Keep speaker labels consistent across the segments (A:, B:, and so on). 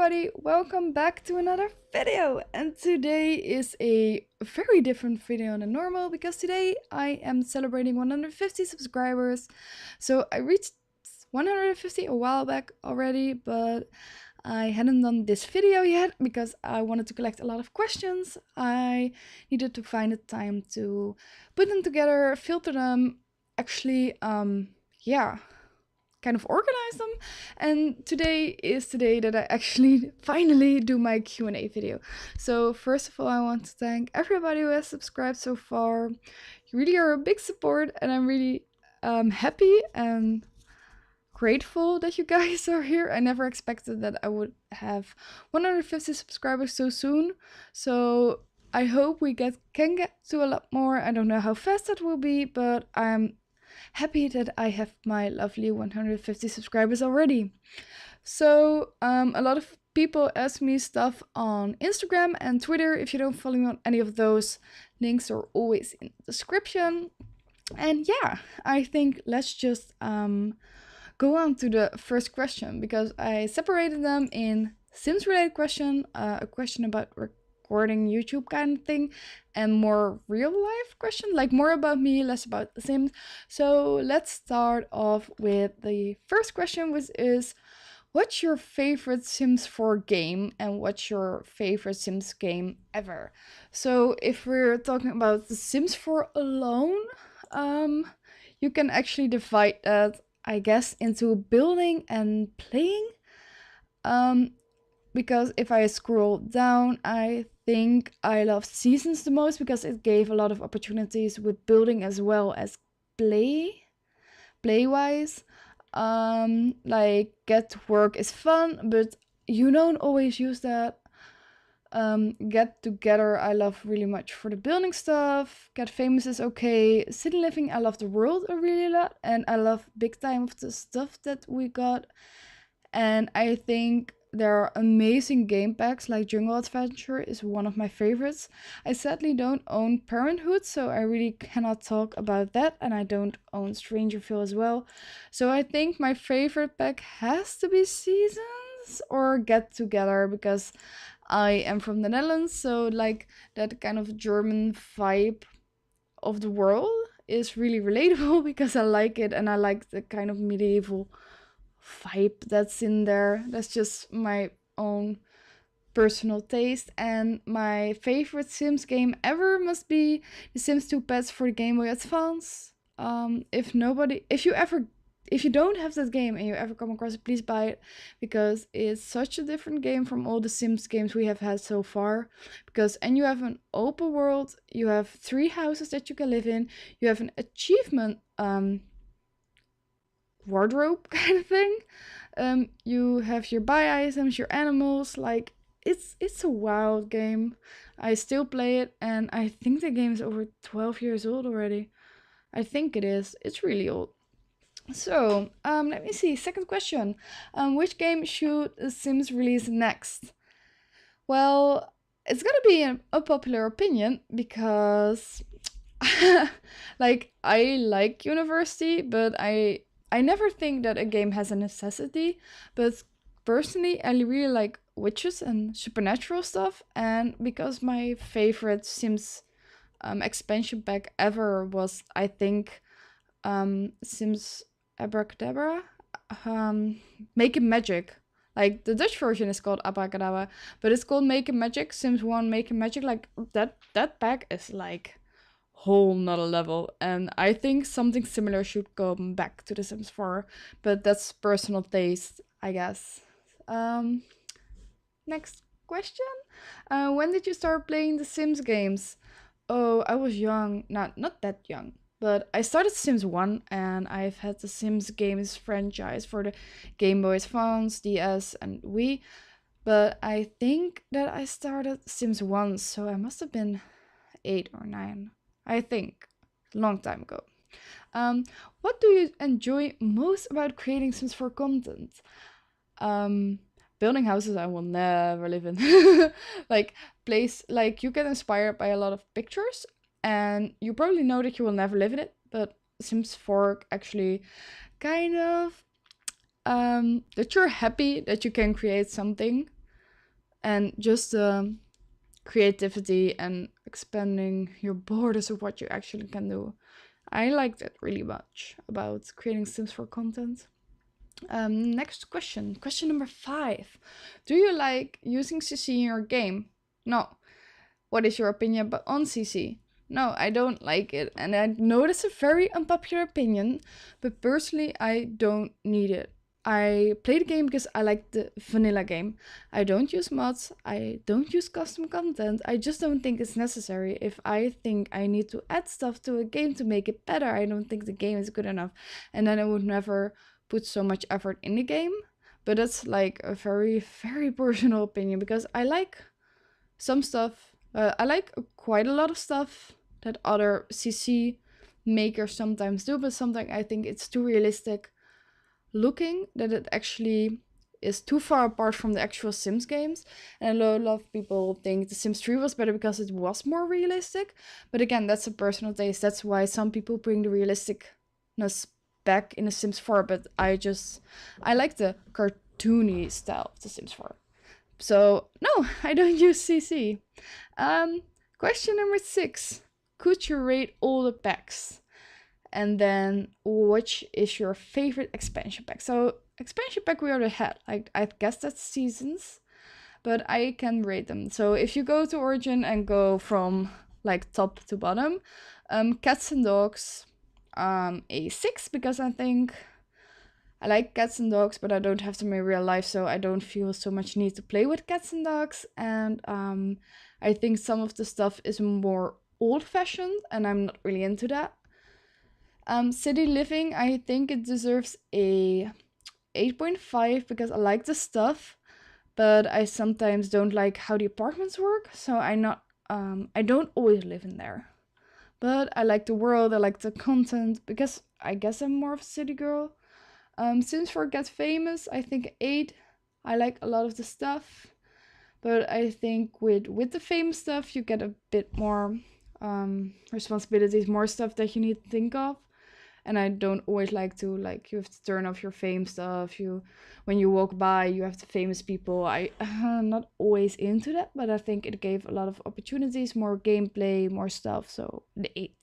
A: everybody, welcome back to another video. And today is a very different video than normal because today I am celebrating 150 subscribers. So I reached 150 a while back already, but I hadn't done this video yet because I wanted to collect a lot of questions. I needed to find the time to put them together, filter them, actually, kind of organize them. And today is the day that I actually finally do my Q&A video. So first of all, I want to thank everybody who has subscribed so far. You really are a big support, and I'm really happy and grateful that you guys are here. I never expected that I would have 150 subscribers so soon. So I hope we can get to a lot more. I don't know how fast that will be, but I'm happy that I have my lovely 150 subscribers already. So a lot of people ask me stuff on Instagram and Twitter. If you don't follow me on any of those, links are always in the description. And yeah, I think let's just go on to the first question, because I separated them in Sims related question, a question about recording YouTube kind of thing, and more real life question, like more about me, less about the Sims. So let's start off with the first question, which is, what's your favorite Sims 4 game and what's your favorite Sims game ever? So if we're talking about the Sims 4 alone, you can actually divide that, I guess, into building and playing. Because if I scroll down, I think I love Seasons the most because it gave a lot of opportunities with building as well as play-wise. Like Get to Work is fun, but you don't always use that. Get Together I love really much for the building stuff. Get Famous is okay. City Living, I love the world a really lot, and I love big time of the stuff that we got. And I think there are amazing game packs, like Jungle Adventure is one of my favorites. I sadly don't own Parenthood, so I really cannot talk about that, and I don't own Strangerville as well. So I think my favorite pack has to be Seasons or Get Together, because I am from the Netherlands, so like that kind of German vibe of the world is really relatable because I like it, and I like the kind of medieval vibe that's in there. That's just my own personal taste. And my favorite Sims game ever must be The Sims 2 Pets for the Game Boy Advance. If you don't have that game and you ever come across it, please buy it, because it's such a different game from all the Sims games we have had so far. And you have an open world, you have 3 houses that you can live in, you have an achievement wardrobe kind of thing. You have your buy items, your animals. Like it's a wild game. I still play it, and I think the game is over 12 years old already. I think it is. It's really old. So let me see. Second question. Which game should The Sims release next? Well, it's gonna be an unpopular opinion because like I like University, but I never think that a game has a necessity. But personally, I really like witches and supernatural stuff, and because my favorite Sims expansion pack ever was, I think, Sims Abracadabra, Making Magic. Like the Dutch version is called Abracadabra, but it's called Making Magic. Sims 1 Making Magic, like that pack is like whole nother level, and I think something similar should come back to The Sims 4, but that's personal taste, I guess. Next question. When did you start playing the Sims games? Oh, I was young. Not that young, but I started Sims 1, and I've had the Sims games franchise for the Game Boy Advance, DS, and Wii. But I think that I started Sims 1, so I must have been 8 or 9. I think. Long time ago. What do you enjoy most about creating Sims 4 content? Building houses I will never live in. Like you get inspired by a lot of pictures, and you probably know that you will never live in it, but Sims 4 actually kind of that you're happy that you can create something and just creativity and expanding your borders of what you actually can do. I like that really much about creating Sims 4 content. Next question. Question number 5. Do you like using CC in your game? No. What is your opinion on CC? No, I don't like it. And I know that's a very unpopular opinion, but personally, I don't need it. I play the game because I like the vanilla game. I don't use mods. I don't use custom content. I just don't think it's necessary. If I think I need to add stuff to a game to make it better, I don't think the game is good enough. And then I would never put so much effort in the game. But that's like a very, very personal opinion because I like some stuff. I like quite a lot of stuff that other CC makers sometimes do, but sometimes I think it's too realistic looking that it actually is too far apart from the actual Sims games. And a lot of people think the Sims 3 was better because it was more realistic. But again, that's a personal taste. That's why some people bring the realisticness back in the Sims 4. But I like the cartoony style of the Sims 4. So no, I don't use CC. Question number 6. Could you rate all the packs? And then which is your favorite expansion pack? So expansion pack we already had. I guess that's seasons, but I can rate them. So if you go to Origin and go from like top to bottom, cats and dogs, a 6 because I think I like cats and dogs, but I don't have them in real life, so I don't feel so much need to play with cats and dogs. And I think some of the stuff is more old-fashioned, and I'm not really into that. City living, I think it deserves a 8.5 because I like the stuff, but I sometimes don't like how the apartments work, so I don't always live in there. But I like the world, I like the content, because I guess I'm more of a city girl. Sims 4 Get Famous, I think 8. I like a lot of the stuff, but I think with the famous stuff, you get a bit more responsibilities, more stuff that you need to think of. And I don't always like to, you have to turn off your fame stuff. When you walk by, you have the famous people. I'm not always into that, but I think it gave a lot of opportunities, more gameplay, more stuff. So the 8.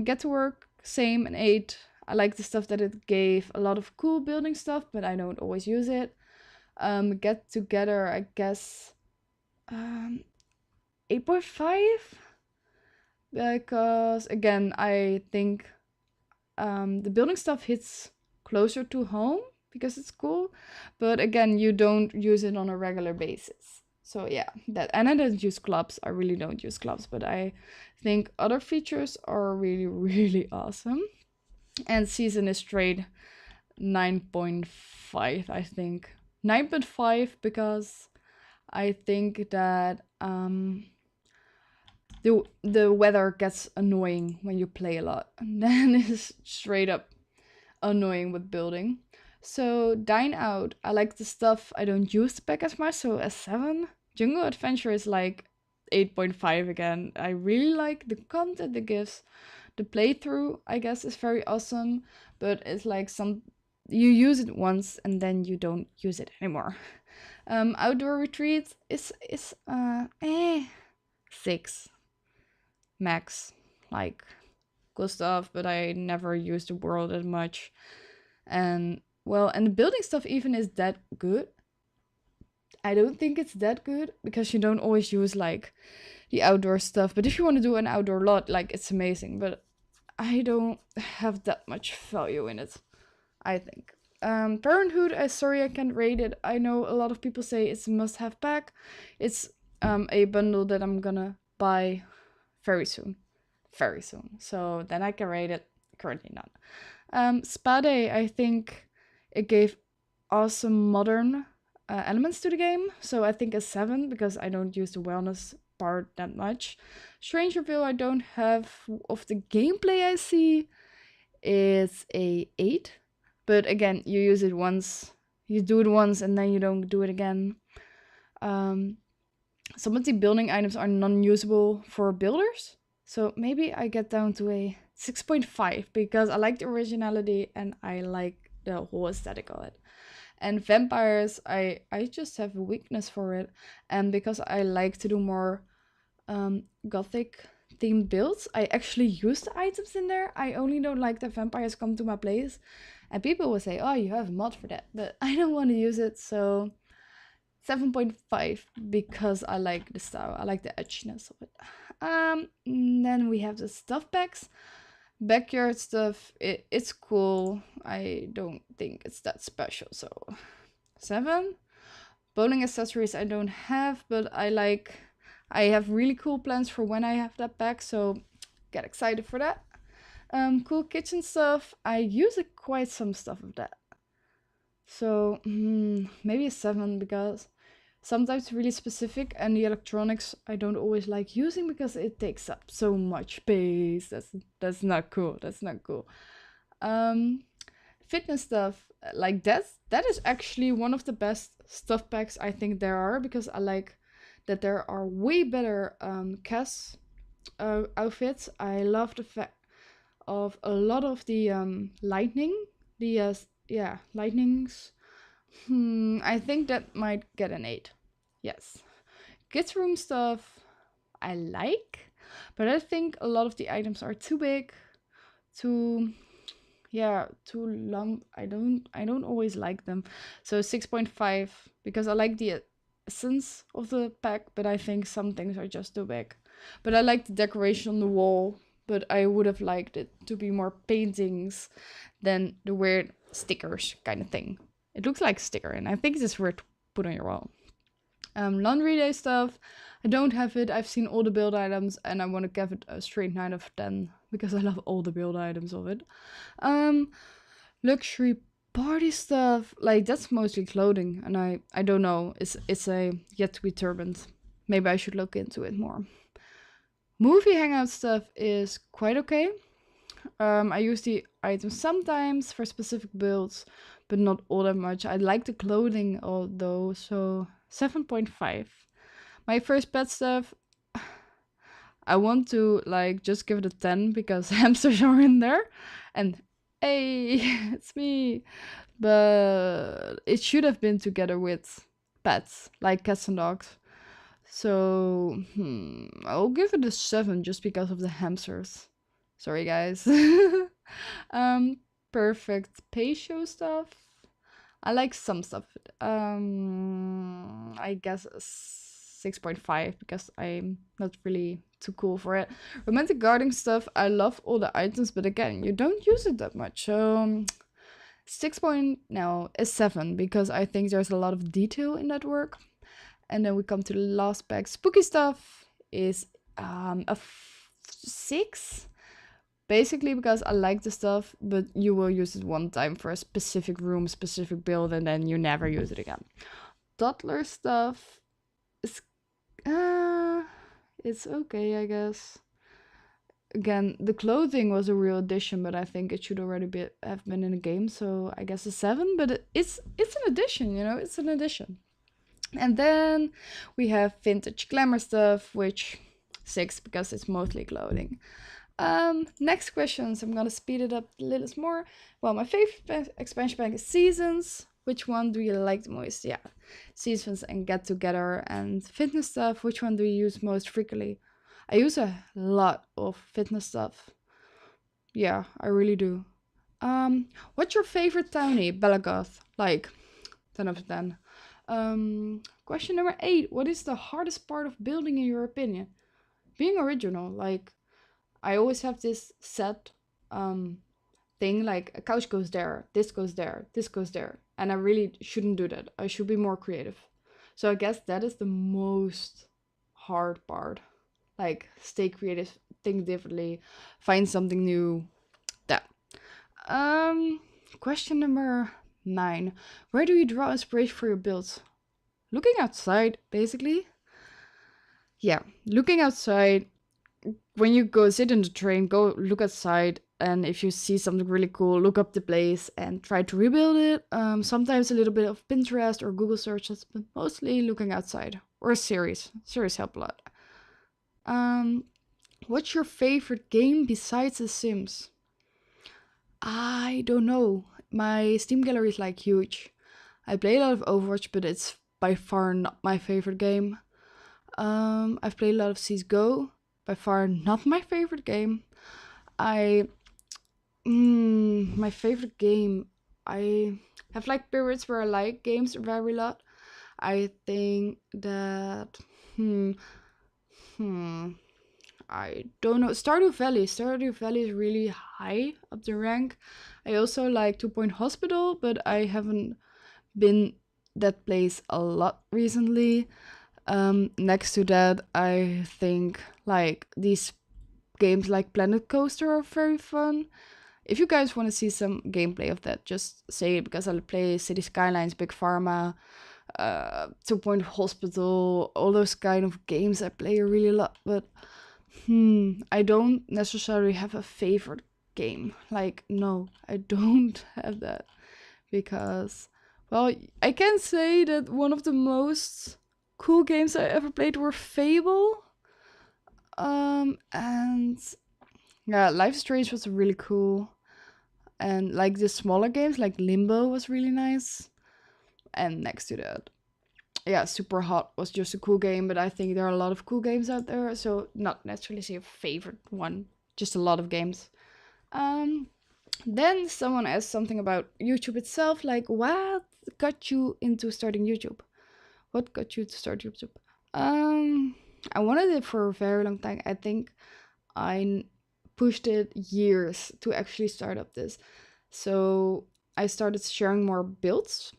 A: Get to Work, same, an 8. I like the stuff that it gave, a lot of cool building stuff, but I don't always use it. Get Together, I guess 8.5, because again, I think the building stuff hits closer to home because it's cool, but again, you don't use it on a regular basis. So yeah, that. And I don't use clubs. I really don't use clubs, but I think other features are really, really awesome. And season is straight 9.5, I think. 9.5 because I think that the weather gets annoying when you play a lot, and then it's straight up annoying with building. So Dine Out, I like the stuff. I don't use the pack as much, so a 7. Jungle Adventure is like 8.5 again. I really like the content it gives. The playthrough, I guess, is very awesome, but it's like you use it once and then you don't use it anymore. Outdoor Retreat is 6 max. Like, cool stuff, but I never use the world as much. And the building stuff even is that good. I don't think it's that good because you don't always use like the outdoor stuff. But if you want to do an outdoor lot, like, it's amazing. But I don't have that much value in it, I think. Parenthood, sorry I can't rate it. I know a lot of people say it's a must-have pack. It's a bundle that I'm gonna buy very soon. Very soon. So then I can rate it. Currently not. Spa Day, I think it gave awesome modern elements to the game. So I think a 7 because I don't use the wellness part that much. Strangerville, I don't have. Of the gameplay I see, it's a 8. But again, you use it once. You do it once and then you don't do it again. Some of the building items are non-usable for builders. So maybe I get down to a 6.5 because I like the originality and I like the whole aesthetic of it. And vampires, I just have a weakness for it, and because I like to do more gothic themed builds, I actually use the items in there. I only don't like that vampires come to my place, and people will say, oh, you have a mod for that, but I don't want to use it. So 7.5, because I like the style, I like the edginess of it. Then we have the stuff packs. Backyard stuff, it's cool. I don't think it's that special, so 7. Bowling accessories I don't have, but I have really cool plans for when I have that back, so get excited for that. Cool kitchen stuff, I use quite some stuff of that. So maybe a 7, because sometimes really specific, and the electronics I don't always like using because it takes up so much space. That's not cool. That's not cool. Fitness stuff, like that is actually one of the best stuff packs I think there are, because I like that there are way better CAS outfits. I love the fact of a lot of the lightning, the lightnings. I think that might get an 8. Yes. Kids room stuff I like, but I think a lot of the items are too big, too long. I don't always like them. So 6.5, because I like the essence of the pack, but I think some things are just too big. But I like the decoration on the wall, but I would have liked it to be more paintings than the weird stickers kind of thing. It looks like a sticker, and I think it's weird to put on your wall. Laundry day stuff, I don't have it. I've seen all the build items, and I want to give it a straight 9 out of 10, because I love all the build items of it. Luxury party stuff, like that's mostly clothing, and I don't know. It's a yet to be determined. Maybe I should look into it more. Movie hangout stuff is quite okay. I use the items sometimes for specific builds, but not all that much. I like the clothing although, so 7.5. My first pet stuff, I want to like just give it a 10 because hamsters are in there, and hey, it's me. But it should have been together with pets like cats and dogs. So I'll give it a 7 just because of the hamsters. Sorry guys. Perfect pay show stuff. I like some stuff. I guess 6.5 because I'm not really too cool for it. Romantic gardening stuff, I love all the items, but again, you don't use it that much. So 7 because I think there's a lot of detail in that work. And then we come to the last pack. Spooky stuff is a 6. Basically because I like the stuff, but you will use it one time for a specific room, specific build, and then you never use it again. Toddler stuff is it's okay, I guess. Again, the clothing was a real addition, but I think it should already have been in a game, so I guess a 7. But it's an addition, you know, it's an addition. And then we have vintage glamour stuff, which 6 because it's mostly clothing. Next questions. I'm gonna speed it up a little more. Well, my favorite expansion pack is Seasons. Which one do you like the most? Yeah, Seasons and Get Together. And fitness stuff, which one do you use most frequently? I use a lot of fitness stuff. Yeah, I really do. What's your favorite townie? Belagoth. Like 10 out of 10. Question number 8. What is the hardest part of building in your opinion? Being original. Like, I always have this set thing, like a couch goes there, this goes there, this goes there. And I really shouldn't do that. I should be more creative. So I guess that is the most hard part. Like, stay creative, think differently, find something new. That. Question number 9. Where do you draw inspiration for your builds? Looking outside, basically. Yeah, looking outside. When you go sit in the train, go look outside, and if you see something really cool, look up the place and try to rebuild it. Sometimes a little bit of Pinterest or Google searches, but mostly looking outside. Or a series. Series help a lot. What's your favorite game besides The Sims? I don't know. my Steam gallery is like huge. I play a lot of Overwatch, but it's by far not my favorite game. I've played a lot of CSGO, by far not my favorite game. My favorite game, I have like periods where I like games very lot. I think that, hmm, hmm, I don't know. Stardew Valley. Stardew Valley is really high up the rank. I also like Two Point Hospital, but I haven't been that place a lot recently. Next to that, I think like these games like Planet Coaster are very fun. If you guys want to see some gameplay of that, just say it, because I'll play City Skylines, Big Pharma, Two Point Hospital, all those kind of games I play really a lot. But I don't necessarily have a favorite game. Like, no, I don't have that. Because, well, I can say that one of the most cool games I ever played were Fable. And yeah, Life is Strange was really cool. And like the smaller games like Limbo was really nice. And next to that, yeah, Super Hot was just a cool game, but I think there are a lot of cool games out there, so not necessarily say a favorite one, just a lot of games. Um, then someone asked something about YouTube itself, like what got you into starting YouTube? What got you to start YouTube? I wanted it for a very long time. I think I pushed it years to actually start up this. So I started sharing more builds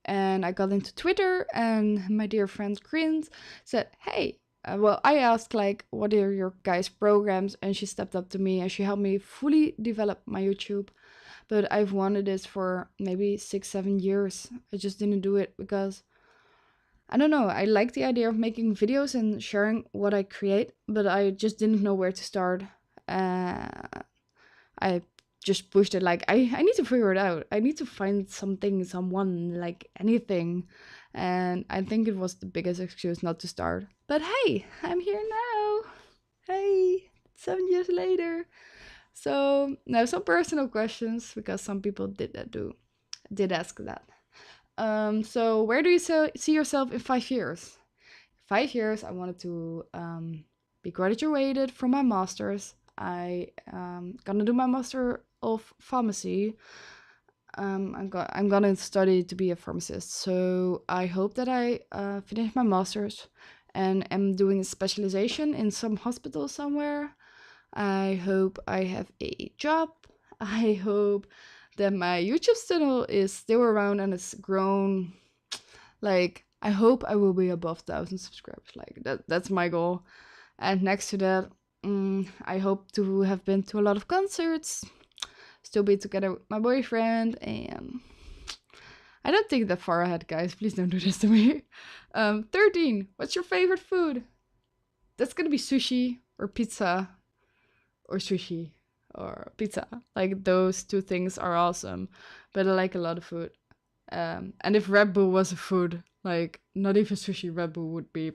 A: and I got into Twitter, and my dear friend Grint said, hey, well, I asked, like, what are your guys' programs? And she stepped up to me and she helped me fully develop my YouTube. But I've wanted this for maybe 6-7 years. I just didn't do it because I don't know. I like the idea of making videos and sharing what I create, but I just didn't know where to start. I just pushed it like I need to figure it out. I need to find something, someone, like anything. And I think it was the biggest excuse not to start. But hey, I'm here now. Hey, 7 years later. So now some personal questions, because some people did ask that. So where do you see yourself in 5 years? 5 years, I wanted to be graduated from my master's. I gonna do my master of pharmacy. I'm gonna study to be a pharmacist. So I hope that I finish my master's and am doing a specialization in some hospital somewhere. I hope I have a job. I hope that my YouTube channel is still around and it's grown. Like, I hope I will be above 1,000 subscribers. Like, that's my goal. And next to that, I hope to have been to a lot of concerts, still be together with my boyfriend, and I don't think that far ahead, guys. Please don't do this to me. 13. What's your favorite food? That's gonna be sushi or pizza or sushi or pizza. Like, those two things are awesome, but I like a lot of food. And if Red Bull was a food, like, not even sushi, Red Bull would be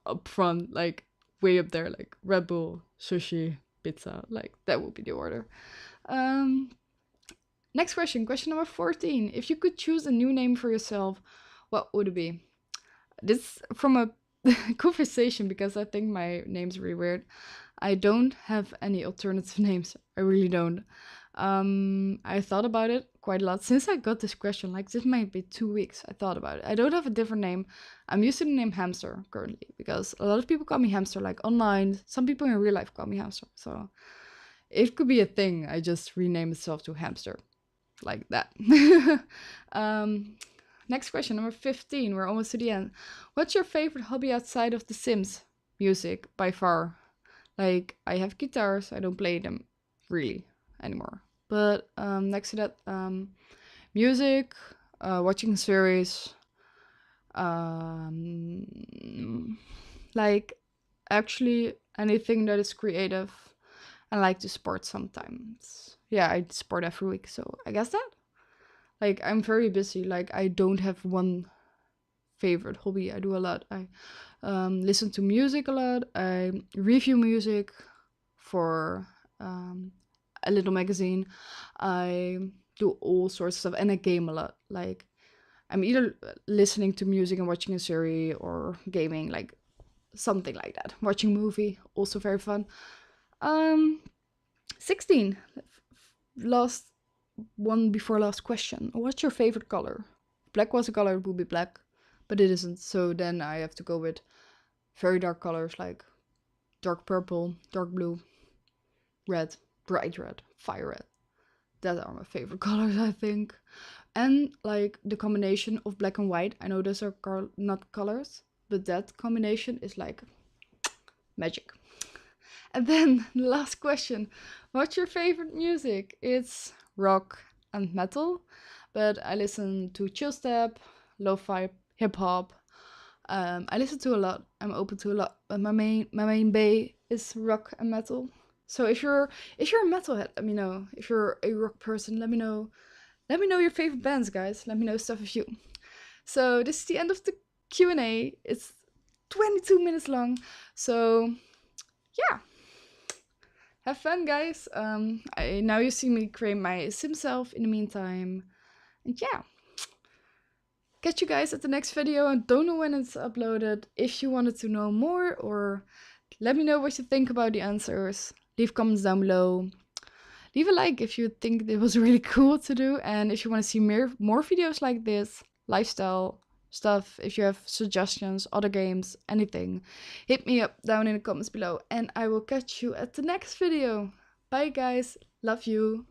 A: up front, like way up there, like Red Bull, sushi, pizza, like that would be the order. Next question number 14. If you could choose a new name for yourself, what would it be? This from a conversation, because I think my name's really weird. I don't have any alternative names. I really don't. I thought about it quite a lot since I got this question. Like, this might be 2 weeks. I thought about it. I don't have a different name. I'm using the name Hamster currently because a lot of people call me Hamster, like online. Some people in real life call me Hamster. So it could be a thing. I just rename myself to Hamster, like that. Next question, number 15. We're almost to the end. What's your favorite hobby outside of The Sims? Music, by far. Like, I have guitars. I don't play them really anymore. But next to that, music, watching series, like actually anything that is creative. I like to sport sometimes. Yeah, I sport every week, so I guess that. Like, I'm very busy. Like, I don't have one favorite hobby. I do a lot. I listen to music a lot. I review music for a little magazine. I do all sorts of stuff, and I game a lot. Like I'm either listening to music and watching a series, or gaming, like something like that. Watching movie, also very fun. 16. Last one before last question. What's your favorite color? If black was a color, it would be black, but it isn't. So then I have to go with very dark colors like dark purple, dark blue, red, bright red, fire red. That are my favorite colors, I think. And like the combination of black and white. I know those are not colors, but that combination is like magic. And then the last question. What's your favorite music? It's rock and metal, but I listen to chill step, lo-fi, hip hop. I listen to a lot. I'm open to a lot, but my main bay is rock and metal. So if you're a metalhead, let me know. If you're a rock person, let me know. Let me know your favorite bands, guys. Let me know stuff of you. So this is the end of the Q&A. It's 22 minutes long. So yeah. Have fun, guys. Now you see me create my Simself in the meantime. And yeah. Catch you guys at the next video. I don't know when it's uploaded. If you wanted to know more, or let me know what you think about the answers. Leave comments down below. Leave a like if you think it was really cool to do. And if you want to see more videos like this, lifestyle stuff, if you have suggestions, other games, anything, hit me up down in the comments below. And I will catch you at the next video. Bye, guys. Love you.